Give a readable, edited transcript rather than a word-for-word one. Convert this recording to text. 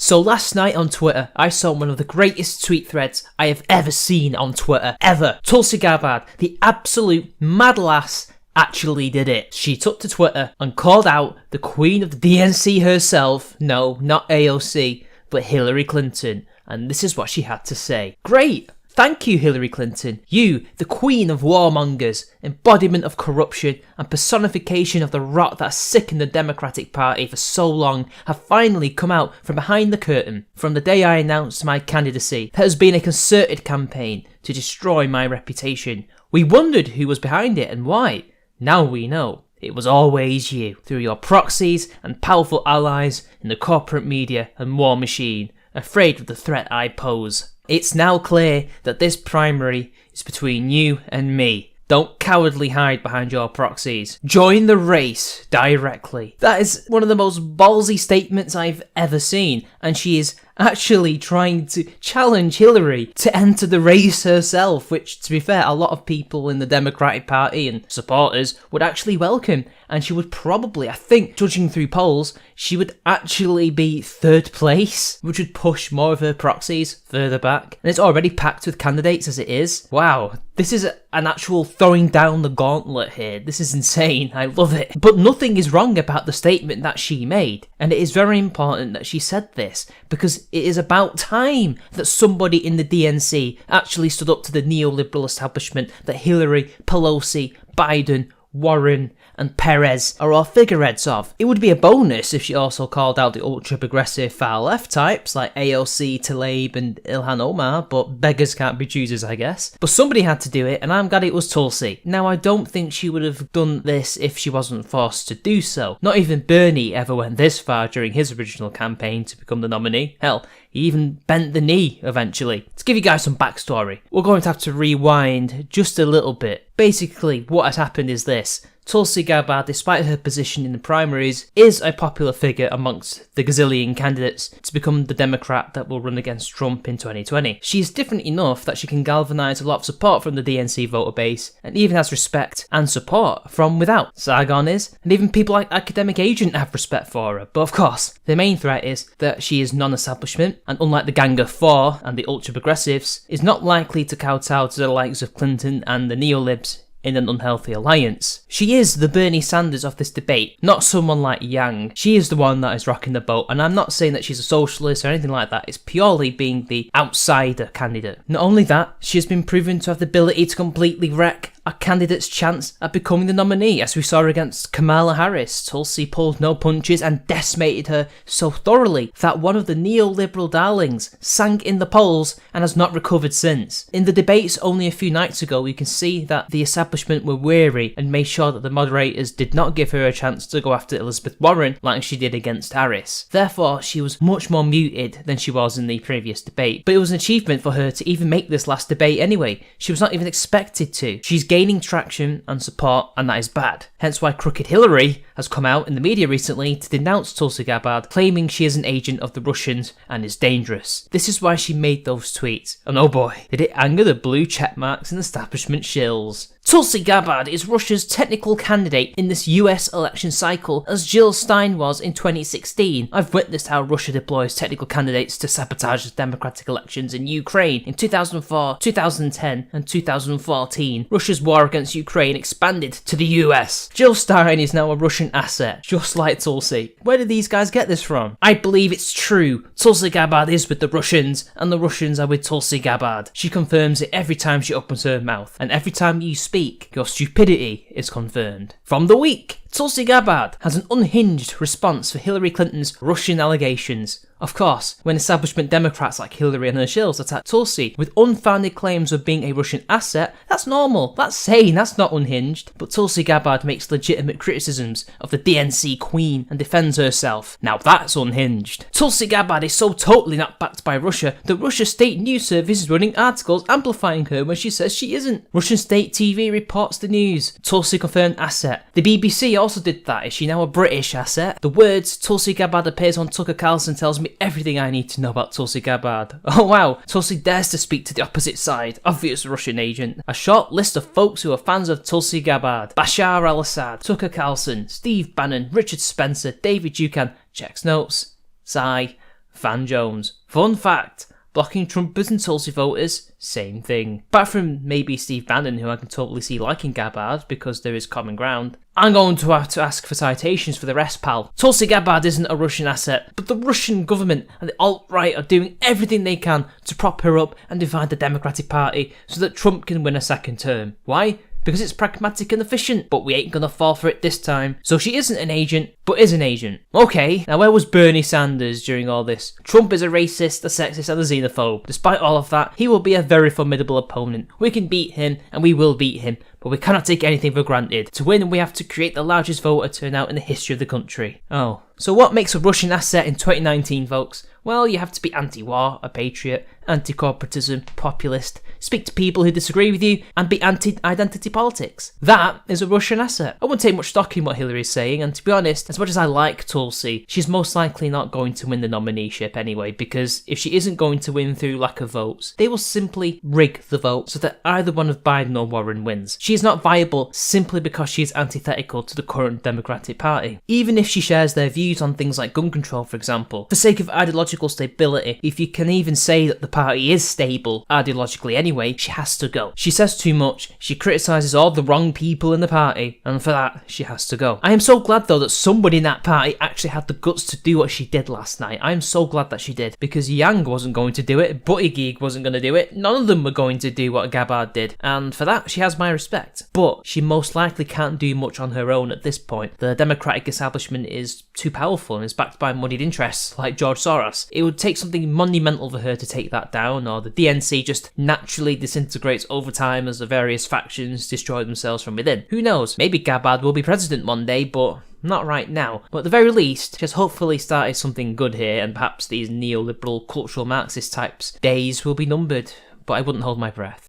So last night on Twitter, I saw one of the greatest tweet threads I have ever seen on Twitter, ever. Tulsi Gabbard, the absolute mad lass, actually did it. She took to Twitter and called out the queen of the DNC herself, no, not AOC, but Hillary Clinton, and this is what she had to say. Great! Thank you, Hillary Clinton. You, the queen of warmongers, embodiment of corruption, and personification of the rot that has sickened the Democratic Party for so long, have finally come out from behind the curtain. From the day I announced my candidacy, there has been a concerted campaign to destroy my reputation. We wondered who was behind it and why. Now we know. It was always you, through your proxies and powerful allies in the corporate media and war machine, afraid of the threat I pose. It's now clear that this primary is between you and me. Don't cowardly hide behind your proxies. Join the race directly. That is one of the most ballsy statements I've ever seen, and she is actually trying to challenge Hillary to enter the race herself, which, to be fair, a lot of people in the Democratic Party and supporters would actually welcome, and she would probably, I think, judging through polls, she would actually be third place, which would push more of her proxies further back. And it's already packed with candidates as it is. Wow, this is an actual throwing down the gauntlet here. This is insane. I love it. But nothing is wrong about the statement that she made, and it is very important that she said this, because it is about time that somebody in the DNC actually stood up to the neoliberal establishment that Hillary, Pelosi, Biden, Warren and Perez are all figureheads of. It would be a bonus if she also called out the ultra-progressive far-left types like AOC, Tlaib and Ilhan Omar, but beggars can't be choosers, I guess. But somebody had to do it, and I'm glad it was Tulsi. Now, I don't think she would have done this if she wasn't forced to do so. Not even Bernie ever went this far during his original campaign to become the nominee. Hell, he even bent the knee eventually. To give you guys some backstory, we're going to have to rewind just a little bit. Basically, what has happened is this. Tulsi Gabbard, despite her position in the primaries, is a popular figure amongst the gazillion candidates to become the Democrat that will run against Trump in 2020. She is different enough that she can galvanise a lot of support from the DNC voter base, and even has respect and support from without. Sargon is, and even people like Academic Agent have respect for her. But of course, the main threat is that she is non-establishment, and unlike the Gang of Four and the ultra-progressives, is not likely to kowtow to the likes of Clinton and the neolibs in an unhealthy alliance. She is the Bernie Sanders of this debate, not someone like Yang. She is the one that is rocking the boat, and I'm not saying that she's a socialist or anything like that. It's purely being the outsider candidate. Not only that, she has been proven to have the ability to completely wreck a candidate's chance at becoming the nominee, as we saw against Kamala Harris. Tulsi pulled no punches and decimated her so thoroughly that one of the neoliberal darlings sank in the polls and has not recovered since. In the debates only a few nights ago, we can see that the establishment were wary and made sure that the moderators did not give her a chance to go after Elizabeth Warren like she did against Harris. Therefore, she was much more muted than she was in the previous debate. But it was an achievement for her to even make this last debate anyway. She was not even expected to. She's gaining traction and support, and that is bad. Hence why Crooked Hillary has come out in the media recently to denounce Tulsi Gabbard, claiming she is an agent of the Russians and is dangerous. This is why she made those tweets, and oh boy, did it anger the blue checkmarks and establishment shills. Tulsi Gabbard is Russia's technical candidate in this US election cycle, as Jill Stein was in 2016. I've witnessed how Russia deploys technical candidates to sabotage the democratic elections in Ukraine in 2004, 2010 and 2014. Russia's war against Ukraine expanded to the US. Jill Stein is now a Russian asset, just like Tulsi. Where did these guys get this from? I believe it's true. Tulsi Gabbard is with the Russians, and the Russians are with Tulsi Gabbard. She confirms it every time she opens her mouth, and every time you speak, your stupidity is confirmed. From the week, Tulsi Gabbard has an unhinged response for Hillary Clinton's Russian allegations. Of course, when establishment Democrats like Hillary and her shills attack Tulsi with unfounded claims of being a Russian asset, that's normal, that's sane, that's not unhinged. But Tulsi Gabbard makes legitimate criticisms of the DNC queen and defends herself. Now that's unhinged. Tulsi Gabbard is so totally not backed by Russia that Russia's state news service is running articles amplifying her when she says she isn't. Russian state TV reports the news. Tulsi confirmed asset. The BBC also did that. Is she now a British asset? The words Tulsi Gabbard appears on Tucker Carlson tells me everything I need to know about Tulsi Gabbard. Oh wow, Tulsi dares to speak to the opposite side. Obvious Russian agent. A short list of folks who are fans of Tulsi Gabbard. Bashar al-Assad, Tucker Carlson, Steve Bannon, Richard Spencer, David Dukan. Checks notes. Sigh. Fan Jones. Fun fact, blocking Trumpers and Tulsi voters, same thing. Apart from maybe Steve Bannon, who I can totally see liking Gabbard because there is common ground, I'm going to have to ask for citations for the rest, pal. Tulsi Gabbard isn't a Russian asset, but the Russian government and the alt-right are doing everything they can to prop her up and divide the Democratic Party so that Trump can win a second term. Why? Because it's pragmatic and efficient, but we ain't gonna fall for it this time. So she isn't an agent, but is an agent. Okay, now where was Bernie Sanders during all this? Trump is a racist, a sexist, and a xenophobe. Despite all of that, he will be a very formidable opponent. We can beat him, and we will beat him, but we cannot take anything for granted. To win, we have to create the largest voter turnout in the history of the country. Oh. So what makes a Russian asset in 2019, folks? Well, you have to be anti-war, a patriot, anti-corporatism, populist, speak to people who disagree with you, and be anti-identity politics. That is a Russian asset. I wouldn't take much stock in what Hillary's saying, and to be honest, as much as I like Tulsi, she's most likely not going to win the nominee-ship anyway, because if she isn't going to win through lack of votes, they will simply rig the vote so that either one of Biden or Warren wins. She is not viable simply because she is antithetical to the current Democratic Party. Even if she shares their views on things like gun control, for example, for sake of ideological stability, if you can even say that the party is stable ideologically anyway, she has to go. She says too much, she criticises all the wrong people in the party, and for that, she has to go. I am so glad though that somebody in that party actually had the guts to do what she did last night. I am so glad that she did, because Yang wasn't going to do it, Buttigieg wasn't going to do it, none of them were going to do what Gabbard did, and for that, she has my respect. But she most likely can't do much on her own at this point. The Democratic establishment is too powerful and is backed by moneyed interests like George Soros. It would take something monumental for her to take that down, or the DNC just naturally disintegrates over time as the various factions destroy themselves from within. Who knows? Maybe Gabbard will be president one day, but not right now. But at the very least, she has hopefully started something good here, and perhaps these neoliberal cultural Marxist types' days will be numbered. But I wouldn't hold my breath.